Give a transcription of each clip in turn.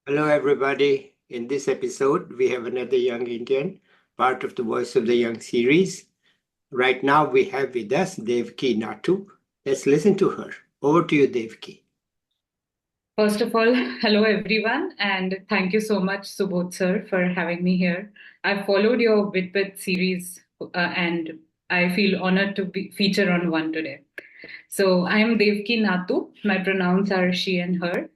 Hello, everybody. In this episode, we have another young Indian, part of the Voice of the Young series. Right now, we have with us Devki Natu. Let's listen to her. Over to you, Devki. First of all, hello everyone, and thank you so much, Subodh sir, for having me here. I've followed your Vidped series, and I feel honored to be feature on one today. So I am Devki Natu. My pronouns are she and her.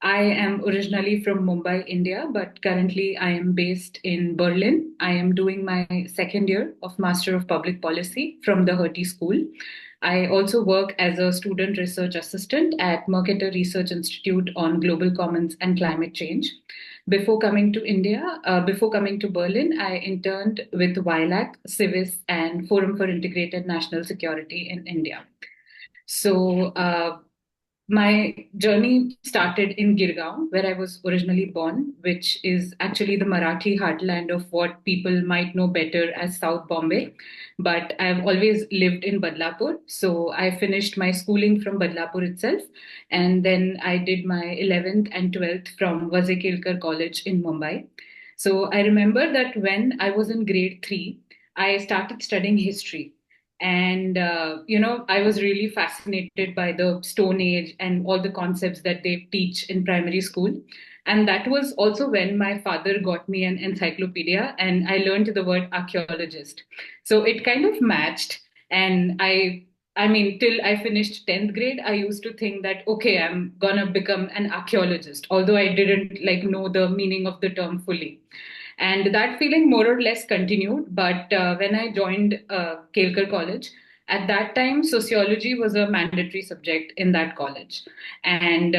I am originally from Mumbai, India, but currently I am based in Berlin. I am doing my second year of Master of Public Policy from the Hertie School. I also work as a student research assistant at Mercator Research Institute on Global Commons and Climate Change. Before coming to Berlin, I interned with WILAC, Civis, and Forum for Integrated National Security in India. So, my journey started in Girgaon, where I was originally born, which is actually the Marathi heartland of what people might know better as South Bombay. But I've always lived in Badlapur. So I finished my schooling from Badlapur itself. And then I did my 11th and 12th from Vazekilkar College in Mumbai. So I remember that when I was in grade three, I started studying history. And I was really fascinated by the Stone Age and all the concepts that they teach in primary school. And that was also when my father got me an encyclopedia and I learned the word archaeologist. So it kind of matched. And I mean, till I finished 10th grade, I used to think that, okay, I'm gonna become an archaeologist, although I didn't like know the meaning of the term fully. And that feeling more or less continued. But when I joined Kelkar College, at that time, sociology was a mandatory subject in that college. And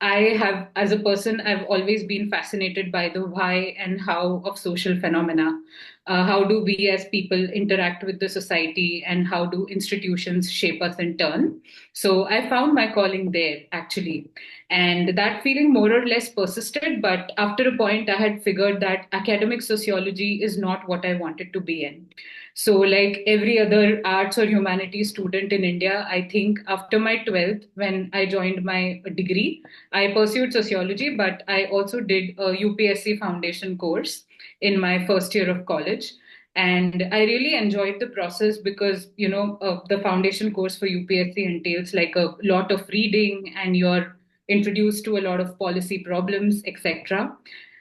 I have, as a person, I've always been fascinated by the why and how of social phenomena. How do we as people interact with the society and how do institutions shape us in turn? So I found my calling there, actually. And that feeling more or less persisted. But after a point, I had figured that academic sociology is not what I wanted to be in. So, like every other arts or humanities student in India, I think after my 12th, when I joined my degree, I pursued sociology, but I also did a UPSC foundation course in my first year of college. And I really enjoyed the process because, the foundation course for UPSC entails like a lot of reading and you're introduced to a lot of policy problems, etc.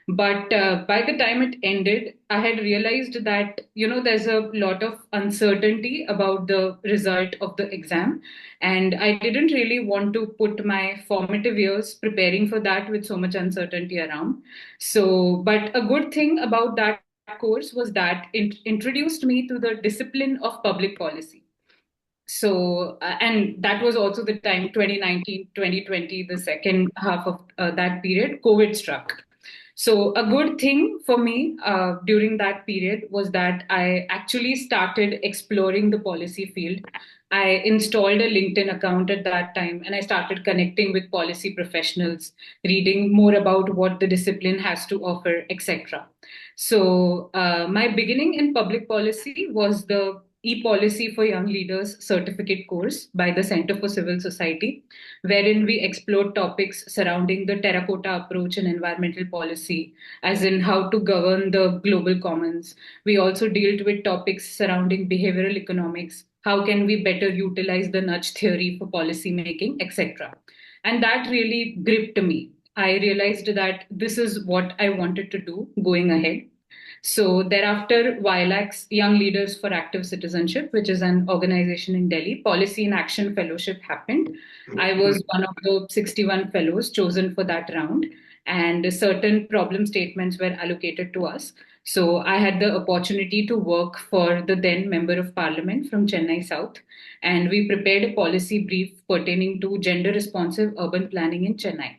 But by the time it ended, I had realized that, there's a lot of uncertainty about the result of the exam. And I didn't really want to put my formative years preparing for that with so much uncertainty around. So, but a good thing about that course was that it introduced me to the discipline of public policy. And that was also the time 2019, 2020, the second half of that period, COVID struck. So, a good thing for me during that period was that I actually started exploring the policy field. I installed a LinkedIn account at that time and I started connecting with policy professionals, reading more about what the discipline has to offer, etc. So, my beginning in public policy was the e-policy for young leaders certificate course by the Center for Civil Society, wherein we explored topics surrounding the terracotta approach in environmental policy, as in how to govern the global commons. We also dealt with topics surrounding behavioral economics, how can we better utilize the nudge theory for policy making, etc. And that really gripped me. I realized that this is what I wanted to do going ahead. So thereafter, WILAC's Young Leaders for Active Citizenship, which is an organization in Delhi, Policy in Action Fellowship happened. I was one of the 61 fellows chosen for that round, and certain problem statements were allocated to us. So I had the opportunity to work for the then Member of Parliament from Chennai South, and we prepared a policy brief pertaining to gender responsive urban planning in Chennai.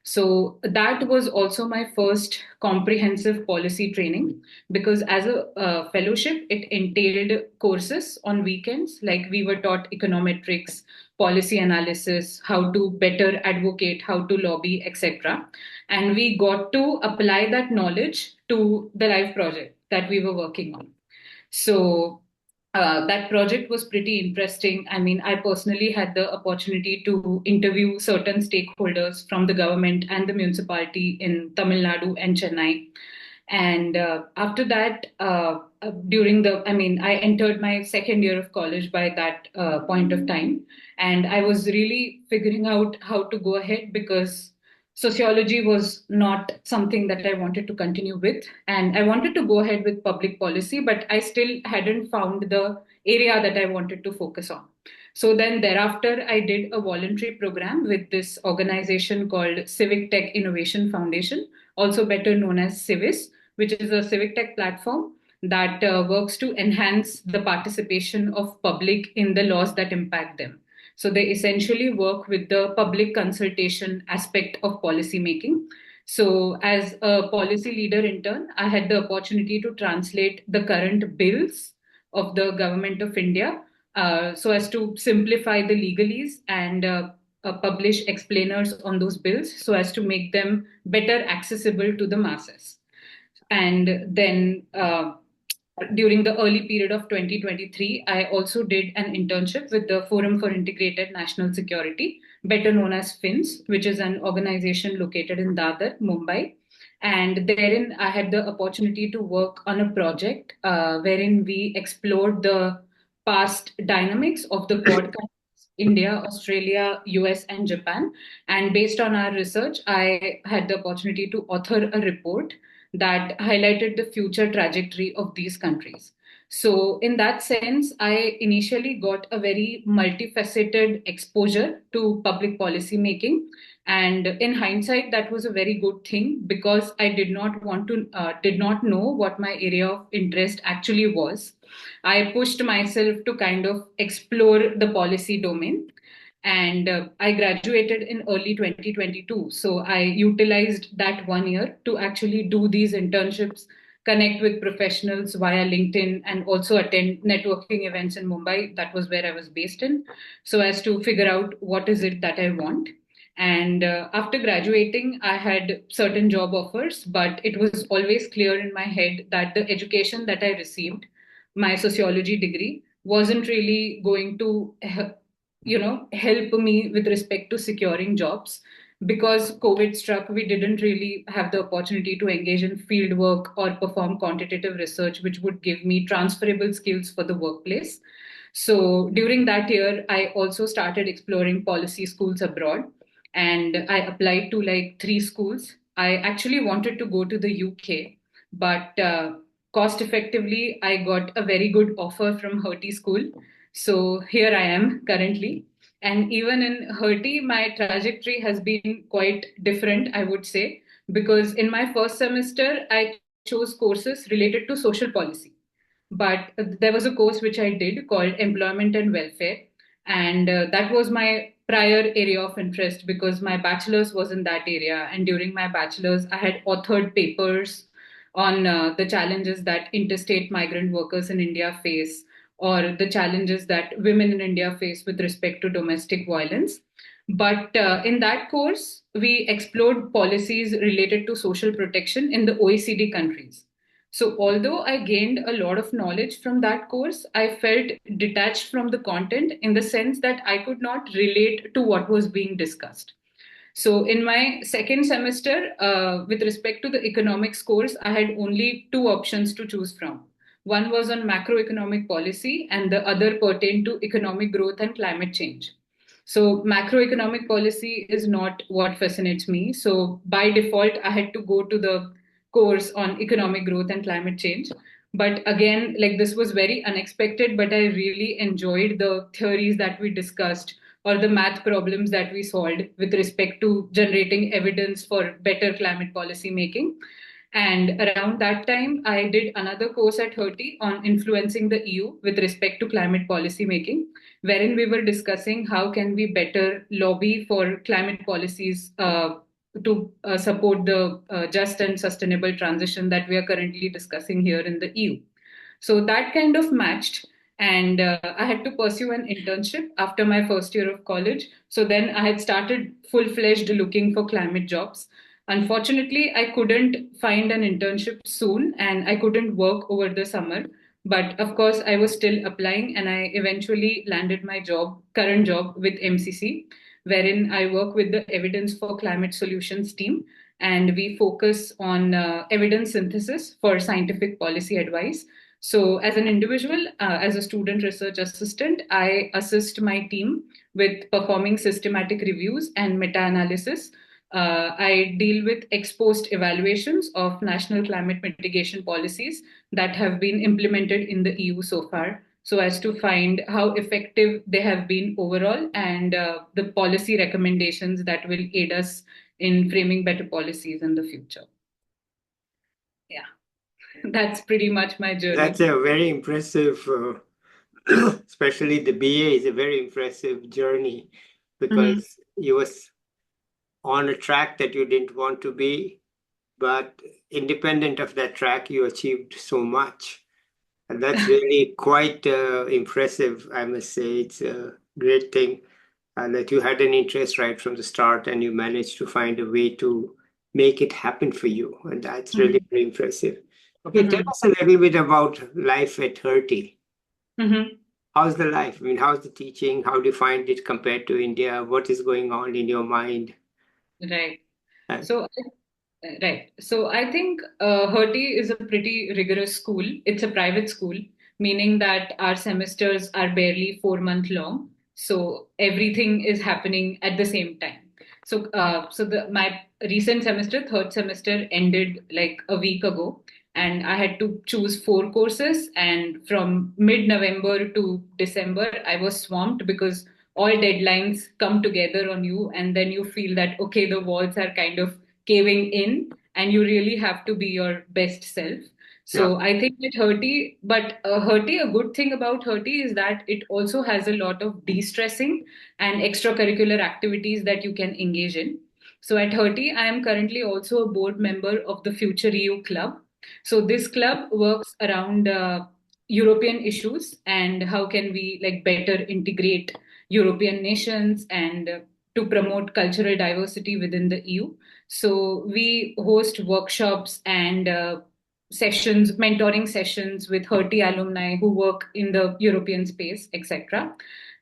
So that was also my first comprehensive policy training because as a fellowship, it entailed courses on weekends, like we were taught econometrics, policy analysis, how to better advocate, how to lobby, etc. And we got to apply that knowledge to the live project that we were working on. So That project was pretty interesting. I mean, I personally had the opportunity to interview certain stakeholders from the government and the municipality in Tamil Nadu and Chennai. And after that, I entered my second year of college by that point of time. And I was really figuring out how to go ahead because sociology was not something that I wanted to continue with. And I wanted to go ahead with public policy, but I still hadn't found the area that I wanted to focus on. So then thereafter, I did a voluntary program with this organization called Civic Tech Innovation Foundation, also better known as Civis, which is a civic tech platform that works to enhance the participation of public in the laws that impact them. So they essentially work with the public consultation aspect of policy making. So as a policy leader intern, I had the opportunity to translate the current bills of the government of India so as to simplify the legalese and publish explainers on those bills so as to make them better accessible to the masses. And then during the early period of 2023, I also did an internship with the Forum for Integrated National Security, better known as FINS, which is an organization located in Dadar, Mumbai. And therein, I had the opportunity to work on a project wherein we explored the past dynamics of the Quad countries, India, Australia, US, and Japan. And based on our research, I had the opportunity to author a report that highlighted the future trajectory of these countries. So, in that sense, I initially got a very multifaceted exposure to public policy making. And in hindsight, that was a very good thing because I did not know what my area of interest actually was. I pushed myself to kind of explore the policy domain and I graduated in early 2022. So I utilized that 1 year to actually do these internships, connect with professionals via LinkedIn, and also attend networking events in Mumbai. That was where I was based in, so as to figure out what is it that I want. And after graduating, I had certain job offers, but it was always clear in my head that the education that I received, my sociology degree, wasn't really going to help me with respect to securing jobs. Because COVID struck, we didn't really have the opportunity to engage in field work or perform quantitative research which would give me transferable skills for the workplace. So during that year I also started exploring policy schools abroad, and I applied to like 3 schools. I actually wanted to go to the UK, but cost effectively I got a very good offer from Hertie School. So here I am currently. And even in Hertie, my trajectory has been quite different, I would say, because in my first semester, I chose courses related to social policy. But there was a course which I did called Employment and Welfare. And that was my prior area of interest because my bachelor's was in that area. And during my bachelor's, I had authored papers on the challenges that interstate migrant workers in India face, or the challenges that women in India face with respect to domestic violence. But in that course, we explored policies related to social protection in the OECD countries. So, although I gained a lot of knowledge from that course, I felt detached from the content in the sense that I could not relate to what was being discussed. So, in my second semester, with respect to the economics course, I had only 2 options to choose from. One was on macroeconomic policy, and the other pertained to economic growth and climate change. So, macroeconomic policy is not what fascinates me. So, by default, I had to go to the course on economic growth and climate change. But again, like this was very unexpected, but I really enjoyed the theories that we discussed or the math problems that we solved with respect to generating evidence for better climate policy making. And around that time, I did another course at Hertie on influencing the EU with respect to climate policy making, wherein we were discussing how can we better lobby for climate policies to support the just and sustainable transition that we are currently discussing here in the EU. So that kind of matched. And I had to pursue an internship after my first year of college. So then I had started full fledged looking for climate jobs. Unfortunately, I couldn't find an internship soon and I couldn't work over the summer. But of course, I was still applying, and I eventually landed my current job with MCC, wherein I work with the Evidence for Climate Solutions team, and we focus on evidence synthesis for scientific policy advice. So, as an individual, as a student research assistant, I assist my team with performing systematic reviews and meta analysis. I deal with ex post evaluations of national climate mitigation policies that have been implemented in the EU so far, so as to find how effective they have been overall and the policy recommendations that will aid us in framing better policies in the future. Yeah, that's pretty much my That's journey. a very impressive, especially the BA is a very impressive journey Mm-hmm. because you was on a track that you didn't want to be, but independent of that track, you achieved so much. And that's really quite impressive, I must say. It's a great thing that you had an interest right from the start and you managed to find a way to make it happen for you. And that's really Mm-hmm. very impressive. Okay, tell Mm-hmm. us a little bit about life at Hertie. Mm-hmm. How's the life? I mean, how's the teaching? How do you find it compared to India? What is going on in your mind? Right. Uh, So, right. So I think Hertie is a pretty rigorous school. It's a private school, meaning that our semesters are barely 4 month long. So everything is happening at the same time. So my recent semester, third semester, ended like a week ago, and I had to choose 4 courses. And from mid-November to December, I was swamped because all deadlines come together on you, and then you feel that okay, the walls are kind of caving in and you really have to be your best self. yeah. So I think with Hertie, but Hertie, a good thing about Hertie is that it also has a lot of de-stressing and extracurricular activities that you can engage in. So at Hertie, I am currently also a board member of the Future EU Club. So this club works around European issues and how can we like better integrate European nations and to promote cultural diversity within the EU. So we host workshops and sessions, mentoring sessions with Hertie alumni who work in the European space, etc.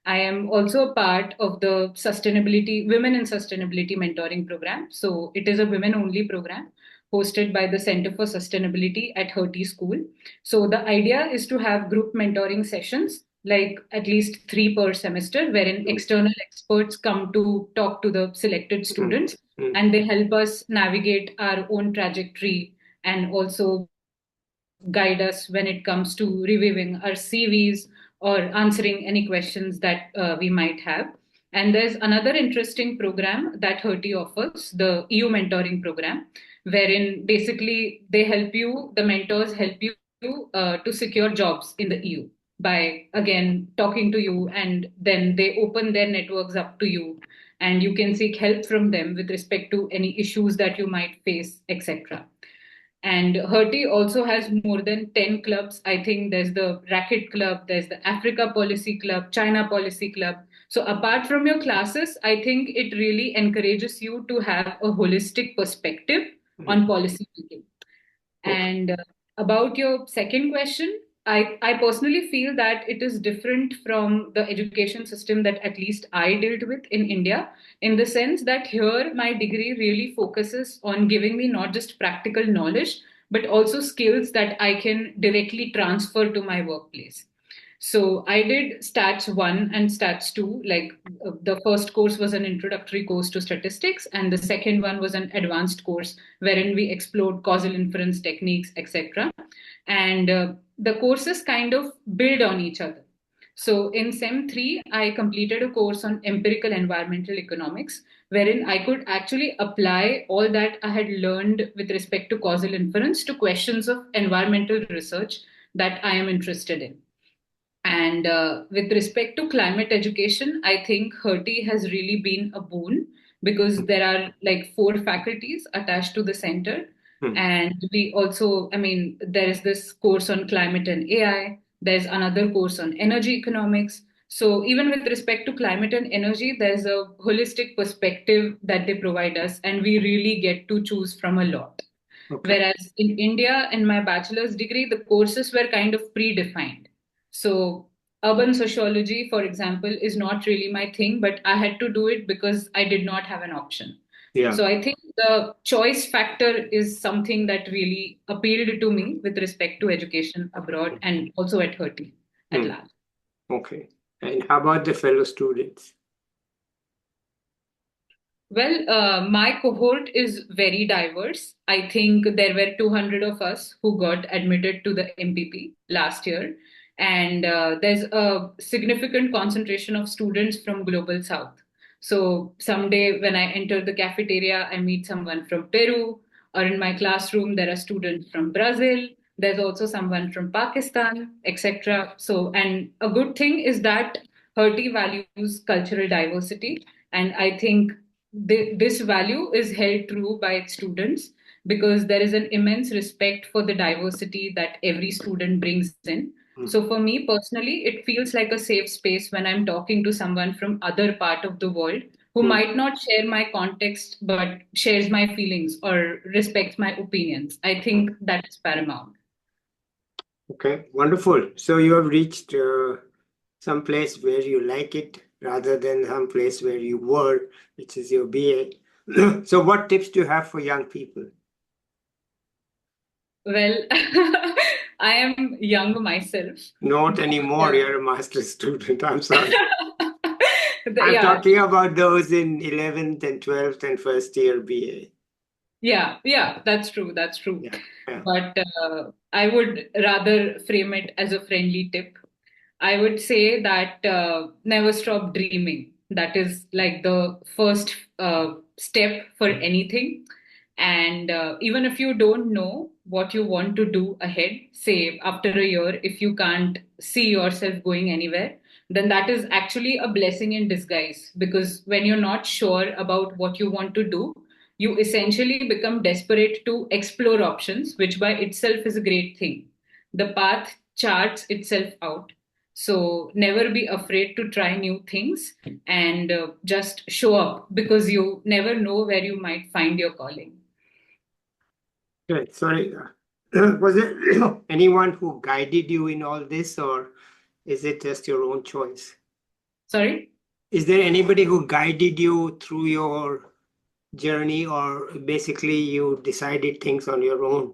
I am also a part of the sustainability, women in sustainability mentoring program. So it is a women only program hosted by the Center for Sustainability at Hertie School. So the idea is to have group mentoring sessions, like at least 3 per semester, wherein Mm, external experts come to talk to the selected mm, students mm. and they help us navigate our own trajectory and also guide us when it comes to reviewing our CVs or answering any questions that we might have. And there's another interesting program that Hertie offers, the EU mentoring program, wherein basically they help you, the mentors help you to secure jobs in the EU by again talking to you, and then they open their networks up to you and you can seek help from them with respect to any issues that you might face, etc. And Hertie also has more than 10 clubs. I think there's the Racket Club, there's the Africa Policy Club, China Policy Club. So, apart from your classes, I think it really encourages you to have a holistic perspective Mm. on policy making. Okay. And about your second question, I personally feel that it is different from the education system that at least I dealt with in India, in the sense that here my degree really focuses on giving me not just practical knowledge, but also skills that I can directly transfer to my workplace. So I did stats 1 and stats 2. Like the first course was an introductory course to statistics, and the second one was an advanced course wherein we explored causal inference techniques, etc. And the courses kind of build on each other. So in SEM 3, I completed a course on empirical environmental economics, wherein I could actually apply all that I had learned with respect to causal inference to questions of environmental research that I am interested in. And with respect to climate education, I think Hertie has really been a boon because there are like 4 faculties attached to the center. Mm. And we also, I mean, there is this course on climate and AI, there's another course on energy economics. So, even with respect to climate and energy, there's a holistic perspective that they provide us, and we really get to choose from a lot. Okay. Whereas in India, in my bachelor's degree, the courses were kind of predefined. So urban sociology, for example, is not really my thing, but I had to do it because I did not have an option. Yeah. So I think the choice factor is something that really appealed to me with respect to education abroad and also at Hertie at Hmm. large. Okay. And how about the fellow students? Well, my cohort is very diverse. I think there were 200 of us who got admitted to the MPP last year. And there's a significant concentration of students from Global South. So someday when I enter the cafeteria, I meet someone from Peru, or in my classroom, there are students from Brazil. There's also someone from Pakistan, etc. So, and a good thing is that Hertie values cultural diversity. And I think this value is held true by its students because there is an immense respect for the diversity that every student brings in. Hmm. So for me personally, it feels like a safe space when I'm talking to someone from other part of the world who Hmm. might not share my context but shares my feelings or respects my opinions. I think that is paramount. Okay, wonderful. So you have reached some place where you like it rather than some place where you were, which is your BA. So what tips do you have for young people? Well, I am young myself, Not but anymore, you're a master's student. I'm sorry. I'm yeah, talking about those in 11th and 12th and first year BA. yeah, that's true. That's true. Yeah, yeah. But I would rather frame it as a friendly tip. I would say that never stop dreaming. That is like the first step for anything. And even if you don't know what you want to do ahead, say after a year, if you can't see yourself going anywhere, then that is actually a blessing in disguise. Because when you're not sure about what you want to do, you essentially become desperate to explore options, which by itself is a great thing. The path charts itself out. So never be afraid to try new things and just show up because you never know where you might find your calling. Good. Sorry. Was it anyone who guided you in all this, or is it just your own choice? Sorry? Is there anybody who guided you through your journey, or basically you decided things on your own?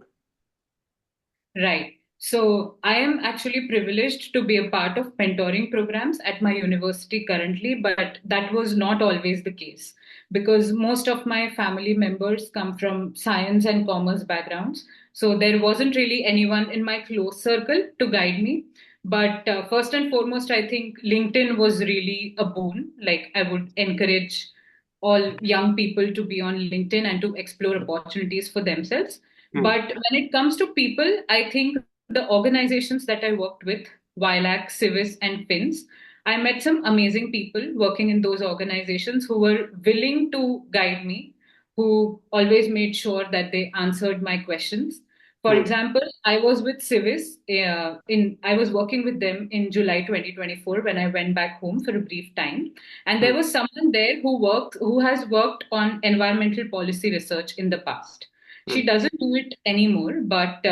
Right. So I am actually privileged to be a part of mentoring programs at my university currently, but that was not always the case because most of my family members come from science and commerce backgrounds. So there wasn't really anyone in my close circle to guide me. But first and foremost, I think LinkedIn was really a boon. Like I would encourage all young people to be on LinkedIn and to explore opportunities for themselves. Hmm. But when it comes to people, I think the organizations that I worked with, Wilac, Civis, and Fins, I met some amazing people working in those organizations who were willing to guide me, who always made sure that they answered my questions. For Hmm. example, I was with Civis I was working with them in July 2024 when I went back home for a brief time, and there Hmm. was someone there who has worked on environmental policy research in the past. She Hmm. doesn't do it anymore, but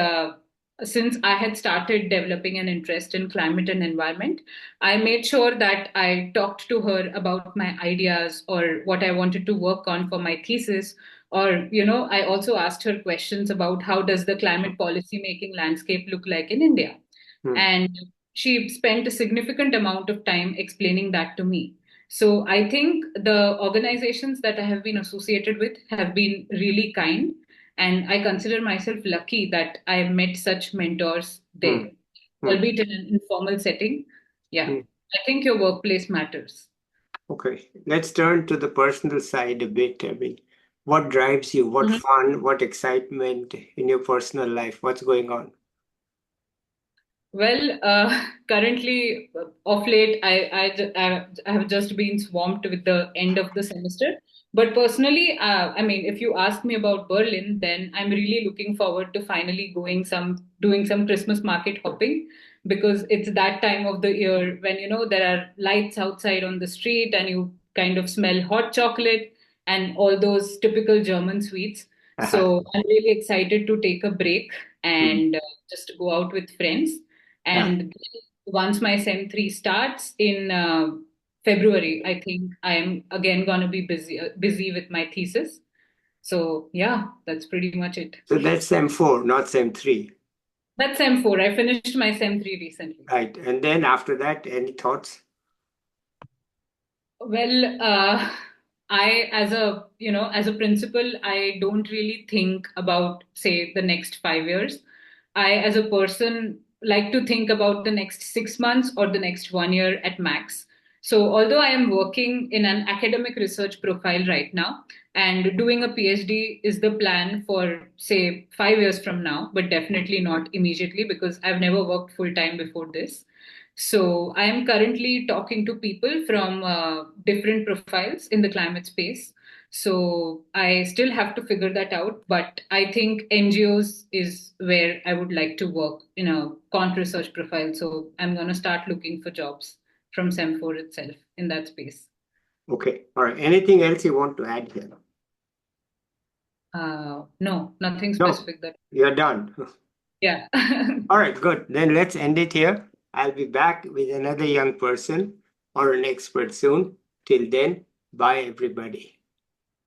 since I had started developing an interest in climate and environment, I made sure that I talked to her about my ideas or what I wanted to work on for my thesis. Or, I also asked her questions about how does the climate policy making landscape look like in India? Hmm. And she spent a significant amount of time explaining that to me. So I think the organizations that I have been associated with have been really kind. And I consider myself lucky that I met such mentors Hmm. there, Hmm. albeit in an informal setting. Yeah, Hmm. I think your workplace matters. Okay, let's turn to the personal side a bit. I mean, what drives you? What fun? What excitement in your personal life? What's going on? Well, currently, of late, I have just been swamped with the end of the semester. But personally, I mean, if you ask me about Berlin, then I'm really looking forward to finally doing some Christmas market hopping because it's that time of the year when, there are lights outside on the street and you kind of smell hot chocolate and all those typical German sweets. So I'm really excited to take a break Mhm. and just go out with friends. Yeah. And once my Sem 3 starts in February, I think I am again going to be busy with my thesis. So yeah, that's pretty much it. So that's Sem 4, not Sem 3. That's Sem 4. I finished my Sem 3 recently. Right. And then after that, any thoughts? Well, I, as a principal, I don't really think about, say, the next 5 years. I, as a person, like to think about the next 6 months or the next 1 year at max. So, although I am working in an academic research profile right now, and doing a PhD is the plan for, say, 5 years from now, but definitely not immediately because I've never worked full time before this. So I am currently talking to people from different profiles in the climate space. So I still have to figure that out, but I think NGOs is where I would like to work in a quant research profile. So I'm going to start looking for jobs from SEM4 itself in that space. Okay. All right. Anything else you want to add here? No, nothing No, specific that. you're done. Yeah. All right, good. Then let's end it here. I'll be back with another young person or an expert soon. Till then, bye everybody.